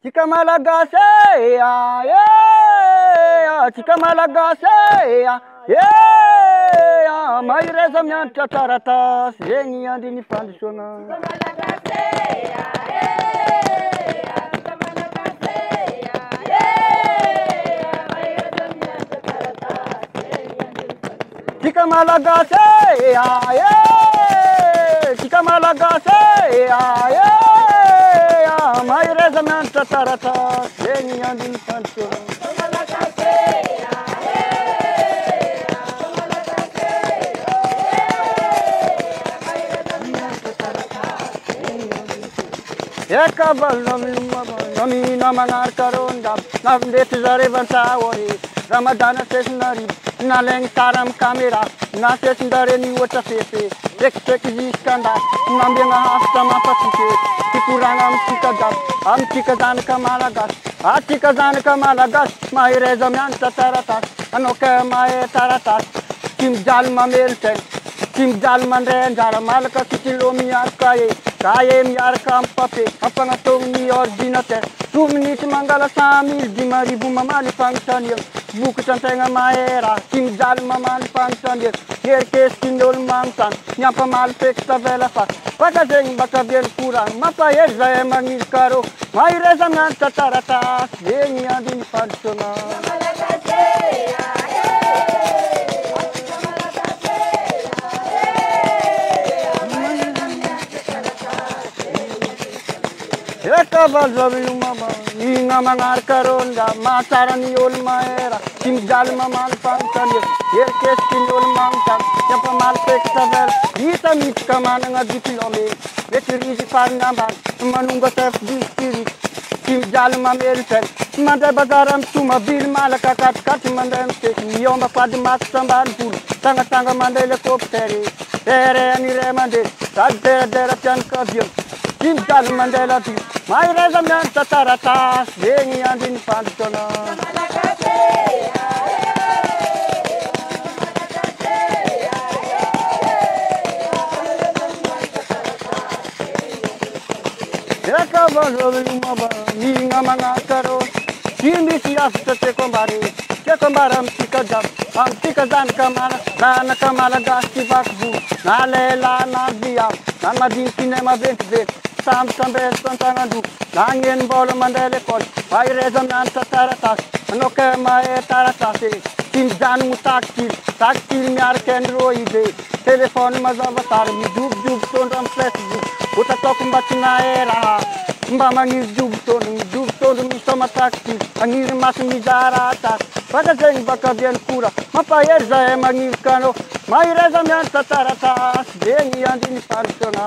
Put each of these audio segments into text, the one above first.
Tika malagasy tika malagasy mahireza mianatra taratasy zegny andiny fandrosoana. Tika malagasy tika malagasy mahireza mianatra taratasy zegny andiny fandrosoana. Eka namina manaraka ronda navindety zarevan-tahony ramadana sesinarivo nalegny sara amy caméra na sesindare ny ohatra fefe trekitreky ziskanda nambiagna hafitra mampatike tikoragna amitsika gasy amitsika zanaka malagasy atsika zanaka malagasy mahireza mianatra taratasy anao ka mahay taratasy ty mijaly mamelotregny ty mijaly mandray anjara malaka kitilo miaraka kaye miaraka amy pape ampanatogny ordinateur 10 minutes mangala 100 000 10,000 mamaly fagnotraniagna vokatra antegna mahera ty mijaly mamaly fagnotraniagna herikesiky ny olo magnontany miampamaly feky tavela fa baka zegny baka viany koragna mampahery zahay magnily karô mahireza mianatra taratasy zegny andiny fandrosoana. Eka valzavimama igna manaraka ronda mahatsara ny olo mahera ty mijaly mamaly fagnotraniagna herikesiky ny olo magnontany miampamaly feky tavela hita mitsika managna diplôme maîtrise fariny ambany manonga chef district ty mijaly mamelotregny mandray bazary amy tomabily malaka katikati mandray amiteky miomba fady masitra ambanivolo tangatanga mandray helicoptere rehany ray mandeha sady deradera pianaka avion ty mijaly mandray lavy mahireza mianatra taratasy zegny andiny fandrosoana. Eka valzavimama igna manaraka rô ty misy afitra tiako ambara amitsika jiaby amitsika zanaka malagasy ty vaky na lela na viavy na madiniky nay maventiventy samby sambesy tantagnandro na gnenim-bola mandray lekôly mahireza mianatra taratasy anao ka mahay taratasy ty mijanogno takitily miaraka android telefôny mazava tsara mijobojobo tondro amy facebook otataoko mba tsy nahay raha mba magniry jobo tondro misoma takitily agniry maso mizara tasy baka zegny baka viany kora mampahery zahay magniry kanô mahireza mianatra taratasy zegny andiny fandrosoana.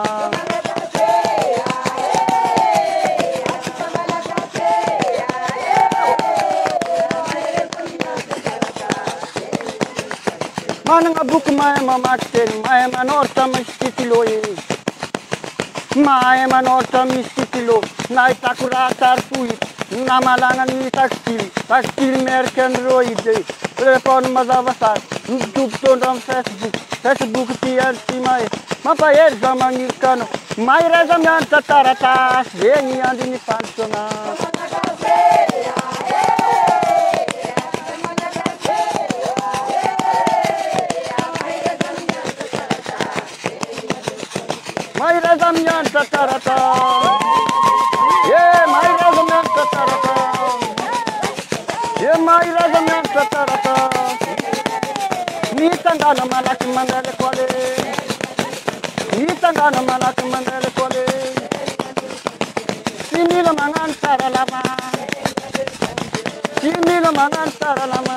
Managna boky mahay mamaky teny mahay manoratra misy stylo mahay manoratra misy stylo nahitako raha tsara fohita na malagna ny takitily miaraka android telefôny mazava tsara mijobo tondro amy facebook ty ty mahay mampahery za magniry kanô mahireza mianatra taratasy zegny andiny fandrosoana. Mahireza mianatra taratasy mahireza mianatra taratasy mahireza mianatra taratasy mitangana malaky mandray lekôly mitangana malaky mandray lekôly tsy mila magnano tsara lama tsy mila magnano tsara lama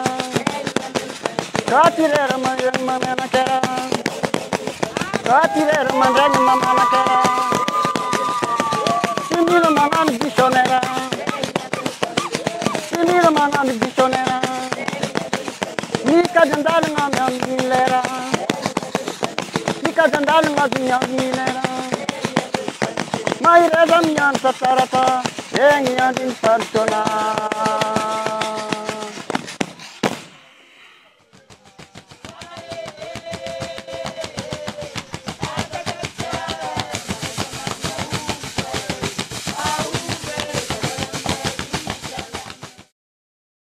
katirera mamenakera katirera mandregny mamanakera tsy mila magnano dictionnaire tsy mila magnano dictionnaire mikady andalagna amin'ny lera mikady andalagna amin'ny lera mahireza mianatra taratasy zegny andiny fandrosoana.